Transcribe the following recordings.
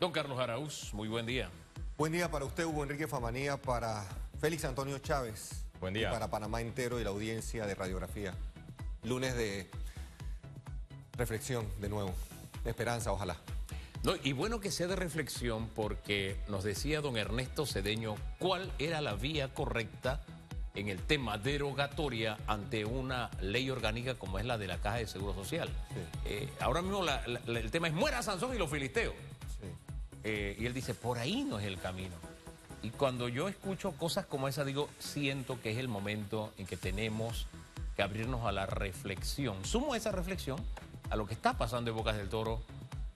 Don Carlos Araúz, muy buen día. Buen día para usted, Hugo Enrique Famanía, para Félix Antonio Chávez. Buen día. Y para Panamá entero y la audiencia de Radiografía. Lunes de reflexión, de nuevo. De esperanza, ojalá. No, y bueno que sea de reflexión porque nos decía don Ernesto Cedeño cuál era la vía correcta en el tema derogatoria ante una ley orgánica como es la de la Caja de Seguro Social. Sí. Ahora mismo el tema es muera Sansón y los filisteos. Sí. Y él dice, por ahí no es el camino. Y cuando yo escucho cosas como esa, digo, siento que es el momento en que tenemos que abrirnos a la reflexión. Sumo esa reflexión a lo que está pasando en Bocas del Toro,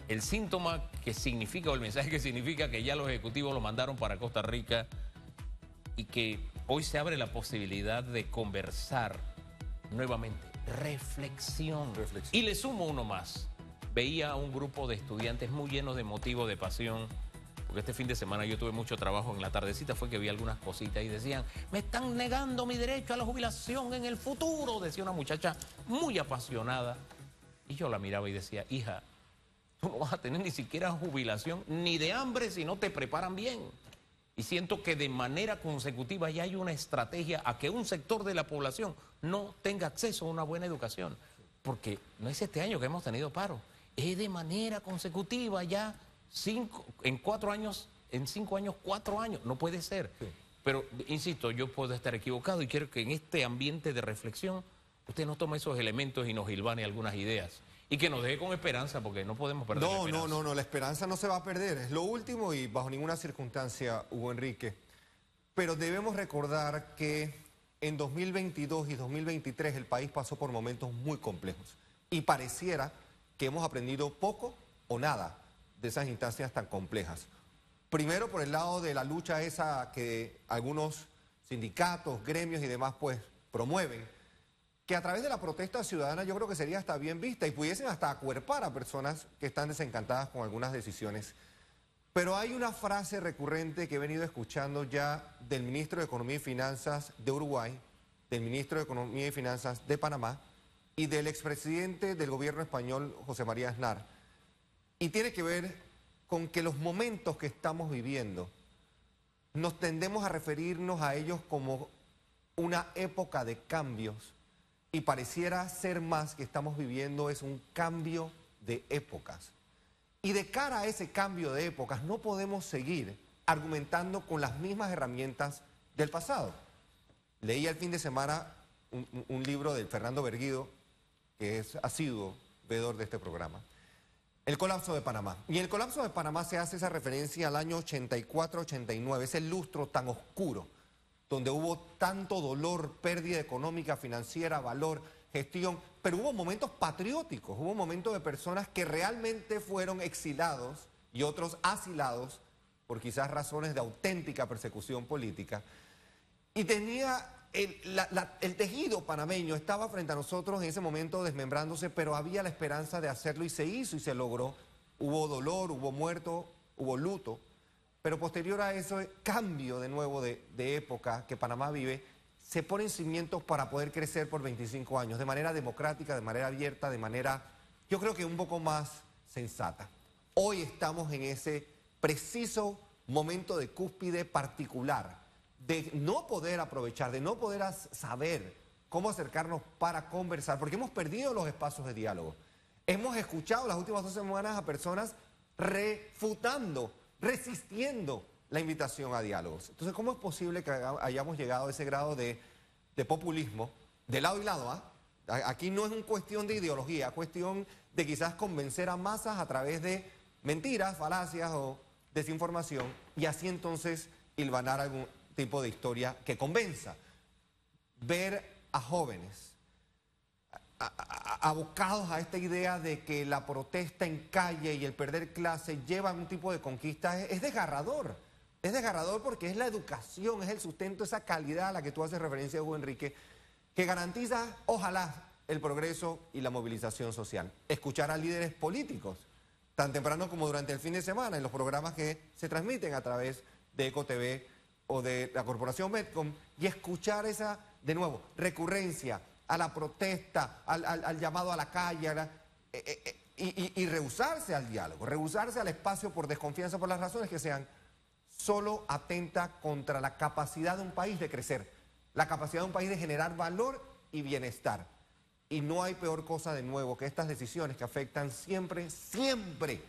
el síntoma que significa, o el mensaje que significa que ya los ejecutivos lo mandaron para Costa Rica y que hoy se abre la posibilidad de conversar nuevamente. Reflexión. Y le sumo uno más. Veía a un grupo de estudiantes muy llenos de motivo, de pasión, porque este fin de semana yo tuve mucho trabajo. En la tardecita fue que vi algunas cositas y decían, me están negando mi derecho a la jubilación en el futuro, decía una muchacha muy apasionada. Y yo la miraba y decía, hija, tú no vas a tener ni siquiera jubilación ni de hambre si no te preparan bien. Y siento que de manera consecutiva ya hay una estrategia a que un sector de la población no tenga acceso a una buena educación. Porque no es este año que hemos tenido paro, es de manera consecutiva ya en 4 años, en 5 años, 4 años. No puede ser. Sí. Pero, insisto, yo puedo estar equivocado y quiero que en este ambiente de reflexión usted nos tome esos elementos y nos hilvane algunas ideas. Y que nos deje con esperanza, porque no podemos perder la esperanza. No, la esperanza no se va a perder. Es lo último y bajo ninguna circunstancia, Hugo Enrique. Pero debemos recordar que en 2022 y 2023 el país pasó por momentos muy complejos. Y pareciera que hemos aprendido poco o nada de esas instancias tan complejas. Primero por el lado de la lucha esa que algunos sindicatos, gremios y demás pues promueven, que a través de la protesta ciudadana yo creo que sería hasta bien vista y pudiesen hasta acuerpar a personas que están desencantadas con algunas decisiones. Pero hay una frase recurrente que he venido escuchando ya del ministro de Economía y Finanzas de Uruguay, del ministro de Economía y Finanzas de Panamá y del expresidente del gobierno español, José María Aznar. Y tiene que ver con que los momentos que estamos viviendo nos tendemos a referirnos a ellos como una época de cambios. Y pareciera ser más que estamos viviendo es un cambio de épocas. Y de cara a ese cambio de épocas no podemos seguir argumentando con las mismas herramientas del pasado. Leí el fin de semana un libro de Fernando Berguido, que es asiduo veedor de este programa, El colapso de Panamá. Y en el colapso de Panamá se hace esa referencia al año 84-89, ese lustro tan oscuro, donde hubo tanto dolor, pérdida económica, financiera, valor, gestión, pero hubo momentos patrióticos, hubo momentos de personas que realmente fueron exilados y otros asilados por quizás razones de auténtica persecución política. Y tenía el tejido panameño, estaba frente a nosotros en ese momento desmembrándose, pero había la esperanza de hacerlo y se hizo y se logró. Hubo dolor, hubo muerto, hubo luto. Pero posterior a eso, cambio de nuevo de época que Panamá vive, se ponen cimientos para poder crecer por 25 años, de manera democrática, de manera abierta, de manera, yo creo que un poco más sensata. Hoy estamos en ese preciso momento de cúspide particular, de no poder aprovechar, de no poder saber cómo acercarnos para conversar, porque hemos perdido los espacios de diálogo. Hemos escuchado las últimas 2 semanas a personas refutando, resistiendo la invitación a diálogos. Entonces, ¿cómo es posible que hayamos llegado a ese grado de populismo de lado y lado? Aquí no es una cuestión de ideología, es cuestión de quizás convencer a masas a través de mentiras, falacias o desinformación y así entonces hilvanar algún tipo de historia que convenza. Ver a jóvenes abocados a esta idea de que la protesta en calle y el perder clase lleva a un tipo de conquista es desgarrador. Es desgarrador porque es la educación, es el sustento, esa calidad a la que tú haces referencia, Hugo Enrique, que garantiza, ojalá, el progreso y la movilización social. Escuchar a líderes políticos, tan temprano como durante el fin de semana, en los programas que se transmiten a través de EcoTV o de la Corporación Medcom, y escuchar esa, de nuevo, recurrencia a la protesta, al llamado a la calle, y rehusarse al diálogo, rehusarse al espacio por desconfianza, por las razones que sean, solo atenta contra la capacidad de un país de crecer, la capacidad de un país de generar valor y bienestar. Y no hay peor cosa de nuevo que estas decisiones que afectan siempre, siempre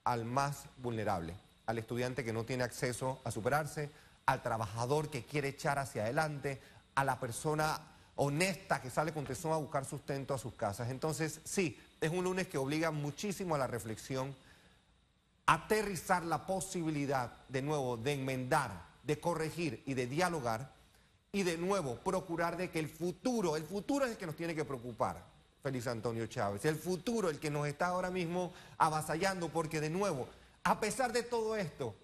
al más vulnerable, al estudiante que no tiene acceso a superarse, al trabajador que quiere echar hacia adelante, a la persona honesta que sale con tesón a buscar sustento a sus casas. Entonces, sí, es un lunes que obliga muchísimo a la reflexión, aterrizar la posibilidad, de nuevo, de enmendar, de corregir y de dialogar, y de nuevo, procurar de que el futuro es el que nos tiene que preocupar, Félix Antonio Chávez, el futuro, el que nos está ahora mismo avasallando, porque de nuevo, a pesar de todo esto,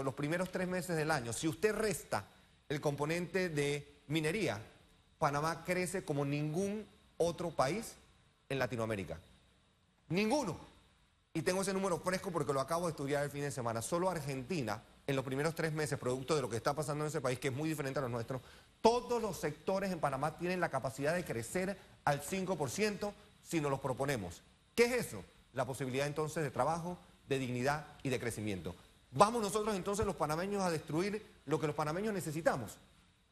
los primeros 3 meses del año, si usted resta el componente de minería, Panamá crece como ningún otro país en Latinoamérica. Ninguno. Y tengo ese número fresco porque lo acabo de estudiar el fin de semana. Solo Argentina, en los primeros 3 meses, producto de lo que está pasando en ese país, que es muy diferente a los nuestros, todos los sectores en Panamá tienen la capacidad de crecer al 5% si nos los proponemos. ¿Qué es eso? La posibilidad entonces de trabajo, de dignidad y de crecimiento. ¿Vamos nosotros entonces los panameños a destruir lo que los panameños necesitamos?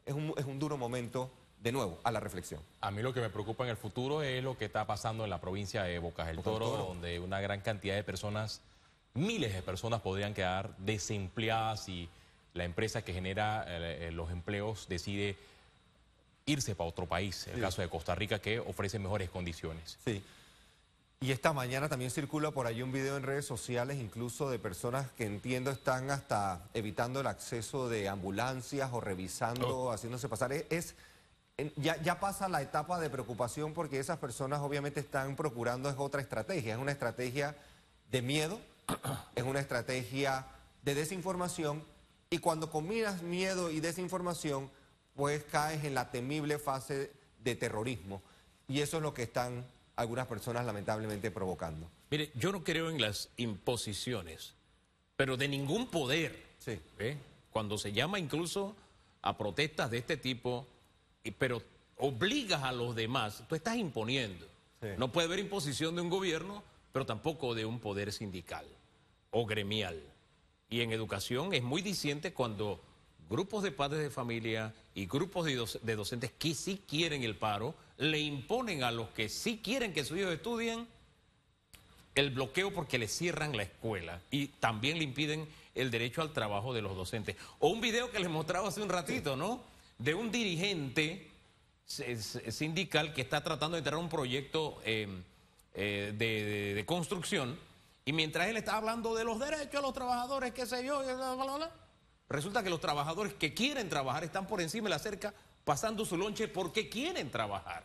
Es un duro momento, de nuevo, a la reflexión. A mí lo que me preocupa en el futuro es lo que está pasando en la provincia de Bocas del Toro, donde una gran cantidad de personas, miles de personas podrían quedar desempleadas y la empresa que genera los empleos decide irse para otro país, en el caso de Costa Rica, que ofrece mejores condiciones. Sí. Y esta mañana también circula por ahí un video en redes sociales, incluso de personas que entiendo están hasta evitando el acceso de ambulancias o revisando, haciéndose pasar. Ya pasa la etapa de preocupación porque esas personas obviamente están procurando es otra estrategia, es una estrategia de miedo, es una estrategia de desinformación, y cuando combinas miedo y desinformación, pues caes en la temible fase de terrorismo, y eso es lo que están algunas personas lamentablemente provocando. Mire, yo no creo en las imposiciones, pero de ningún poder. Sí. Cuando se llama incluso a protestas de este tipo, pero obligas a los demás, tú estás imponiendo. Sí. No puede haber imposición de un gobierno, pero tampoco de un poder sindical o gremial. Y en educación es muy diciente cuando grupos de padres de familia y grupos de docentes que sí quieren el paro, le imponen a los que sí quieren que sus hijos estudien el bloqueo porque le cierran la escuela y también le impiden el derecho al trabajo de los docentes. O un video que les mostraba hace un ratito, ¿no? De un dirigente sindical que está tratando de entrar a un proyecto de construcción, y mientras él está hablando de los derechos a los trabajadores, qué sé yo, bla, bla, bla, resulta que los trabajadores que quieren trabajar están por encima de la cerca pasando su lonche porque quieren trabajar.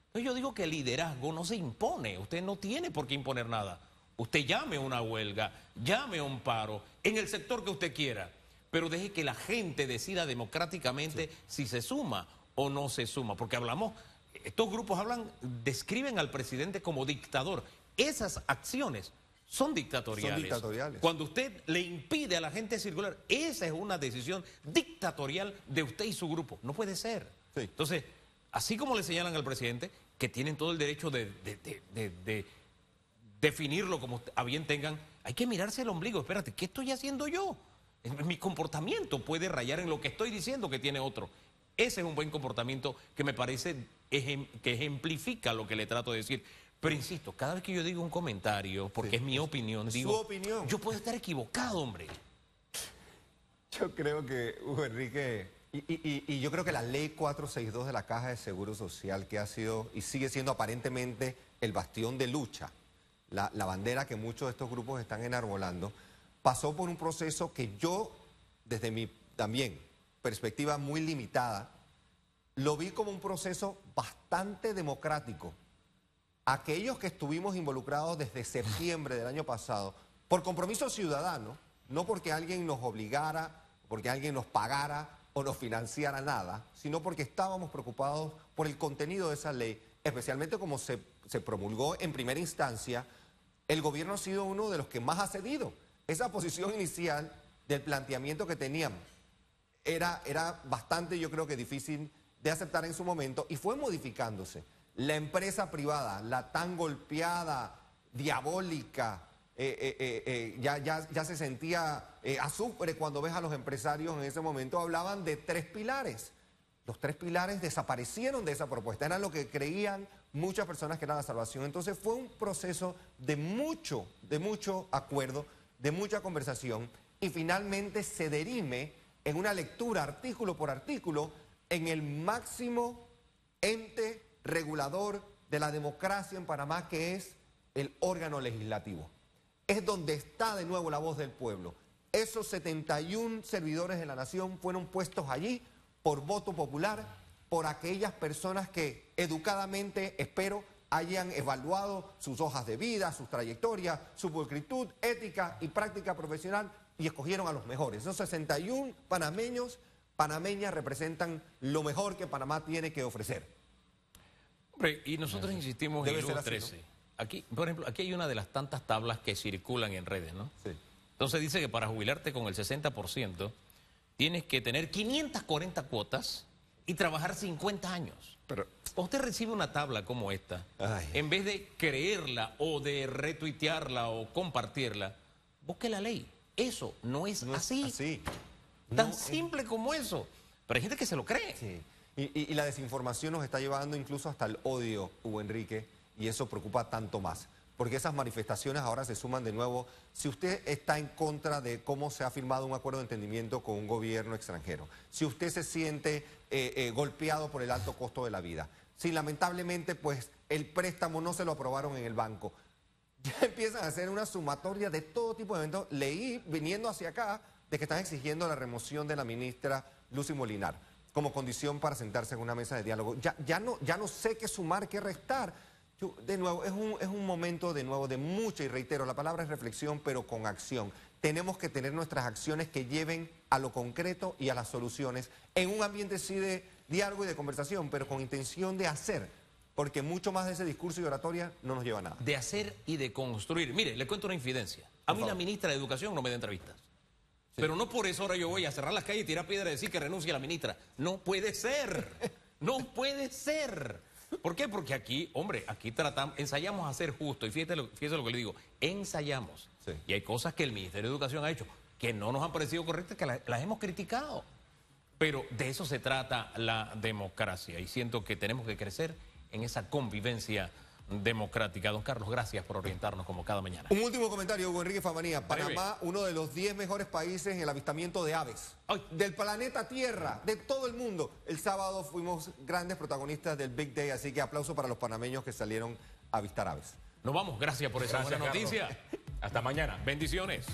Entonces yo digo que el liderazgo no se impone, usted no tiene por qué imponer nada. Usted llame a una huelga, llame a un paro, en el sector que usted quiera, pero deje que la gente decida democráticamente si se suma o no se suma, porque estos grupos describen al presidente como dictador. Esas acciones son dictatoriales. Son dictatoriales. Cuando usted le impide a la gente circular, esa es una decisión dictatorial de usted y su grupo. No puede ser. Sí. Entonces, así como le señalan al presidente, que tienen todo el derecho de definirlo como a bien tengan, hay que mirarse el ombligo. Espérate, ¿qué estoy haciendo yo? Mi comportamiento puede rayar en lo que estoy diciendo que tiene otro. Ese es un buen comportamiento que me parece que ejemplifica lo que le trato de decir. Pero insisto, cada vez que yo digo un comentario, porque es mi opinión, digo, su opinión. Yo puedo estar equivocado, hombre. Yo creo que, Hugo Enrique, y yo creo que la ley 462 de la Caja de Seguro Social, que ha sido y sigue siendo aparentemente el bastión de lucha, la bandera que muchos de estos grupos están enarbolando, pasó por un proceso que yo, desde mi también perspectiva muy limitada, lo vi como un proceso bastante democrático. Aquellos que estuvimos involucrados desde septiembre del año pasado, por compromiso ciudadano, no porque alguien nos obligara, porque alguien nos pagara o nos financiara nada, sino porque estábamos preocupados por el contenido de esa ley, especialmente como se promulgó en primera instancia. El gobierno ha sido uno de los que más ha cedido. Esa posición inicial del planteamiento que teníamos era bastante, yo creo que difícil de aceptar en su momento, y fue modificándose. La empresa privada, la tan golpeada, diabólica, ya se sentía azufre cuando ves a los empresarios en ese momento, hablaban de 3 pilares. Los 3 pilares desaparecieron de esa propuesta, eran lo que creían muchas personas que era la salvación. Entonces fue un proceso de mucho acuerdo, de mucha conversación, y finalmente se derime en una lectura artículo por artículo en el máximo ente regulador de la democracia en Panamá, que es el órgano legislativo. Es donde está de nuevo la voz del pueblo. Esos 71 servidores de la nación fueron puestos allí por voto popular, por aquellas personas que educadamente, espero, hayan evaluado sus hojas de vida, sus trayectorias, su pulcritud, ética y práctica profesional, y escogieron a los mejores. Esos 61 panameños, panameñas representan lo mejor que Panamá tiene que ofrecer. Hombre, y nosotros insistimos en el Lugo 13. ¿No? Aquí, por ejemplo, aquí hay una de las tantas tablas que circulan en redes, ¿no? Sí. Entonces dice que para jubilarte con el 60% tienes que tener 540 cuotas y trabajar 50 años. Pero usted recibe una tabla como esta, en vez de creerla o de retuitearla o compartirla, busque la ley. Eso no es así. Tan simple como eso. Pero hay gente que se lo cree. Sí. Y la desinformación nos está llevando incluso hasta el odio, Hugo Enrique, y eso preocupa tanto más. Porque esas manifestaciones ahora se suman de nuevo. Si usted está en contra de cómo se ha firmado un acuerdo de entendimiento con un gobierno extranjero, si usted se siente golpeado por el alto costo de la vida, si lamentablemente pues el préstamo no se lo aprobaron en el banco, ya empiezan a hacer una sumatoria de todo tipo de eventos. Leí, viniendo hacia acá, de que están exigiendo la remoción de la ministra Lucy Molinar como condición para sentarse en una mesa de diálogo. Ya no sé qué sumar, qué restar. De nuevo, es un momento de nuevo de mucha, y reitero, la palabra es reflexión, pero con acción. Tenemos que tener nuestras acciones que lleven a lo concreto y a las soluciones en un ambiente sí de diálogo y de conversación, pero con intención de hacer, porque mucho más de ese discurso y oratoria no nos lleva a nada. De hacer y de construir. Mire, le cuento una infidencia. A mí la ministra de Educación no me da entrevistas. Sí. Pero no por eso ahora yo voy a cerrar las calles y tirar piedra y decir que renuncie a la ministra. No puede ser. No puede ser. ¿Por qué? Porque aquí, hombre, aquí ensayamos a ser justos. Y fíjese lo que le digo, ensayamos. Sí. Y hay cosas que el Ministerio de Educación ha hecho que no nos han parecido correctas, que las hemos criticado. Pero de eso se trata la democracia. Y siento que tenemos que crecer en esa convivencia democrática. Don Carlos, gracias por orientarnos como cada mañana. Un último comentario, Hugo Enrique Famanía. Panamá, uno de los 10 mejores países en el avistamiento de aves. Del planeta Tierra, de todo el mundo. El sábado fuimos grandes protagonistas del Big Day, así que aplauso para los panameños que salieron a avistar aves. Nos vamos, gracias por esa buena noticia. Hasta mañana. Bendiciones.